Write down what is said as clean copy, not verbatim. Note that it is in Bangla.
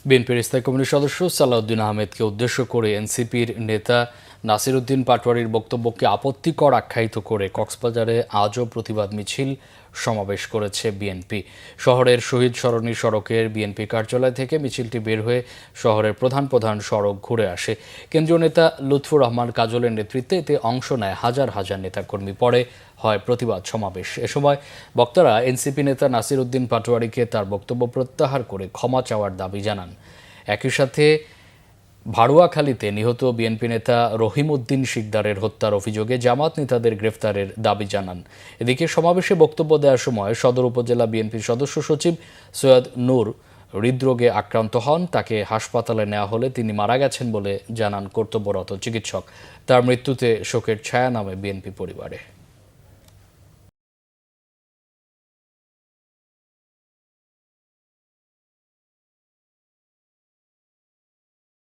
বিএনপির স্থায়ী কমিটির সদস্য সালাউদ্দিন আহমেদকে উদ্দেশ্য করে এনসিপির নেতা নাসির উদ্দিন পাটোয়ারির বক্তব্যকে আপত্তিকর আখ্যায়িত করে কক্সবাজারে আজও প্রতিবাদ মিছিল সমাবেশ করেছে বিএনপি। শহরের শহীদ সরণি সড়কের বিএনপি কার্যালয় থেকে মিছিলটি বের হয়ে শহরের প্রধান প্রধান সড়ক ঘুরে আসে। কেন্দ্রীয় নেতা লুৎফুর রহমান কাজলের নেতৃত্বে এতে অংশ নেয় হাজার হাজার নেতাকর্মী। পরে হয় প্রতিবাদ সমাবেশ। এ সময় বক্তারা এনসিপি নেতা নাসির উদ্দিন পাটোয়ারিকে তার বক্তব্য প্রত্যাহার করে ক্ষমা চাওয়ার দাবি জানান। একই সাথে ভাড়ুয়াখালীতে নিহত বিএনপি নেতা রহিম উদ্দিন শিকদারের হত্যার অভিযোগে জামাত নেতাদের গ্রেফতারের দাবি জানান। এদিকে সমাবেশে বক্তব্য দেওয়ার সময় সদর উপজেলা বিএনপির সদস্য সচিব সৈয়দ নূর হৃদরোগে আক্রান্ত হন। তাকে হাসপাতালে নেওয়া হলে তিনি মারা গেছেন বলে জানান কর্তব্যরত চিকিৎসক। তার মৃত্যুতে শোকের ছায়া নামে বিএনপি পরিবারে।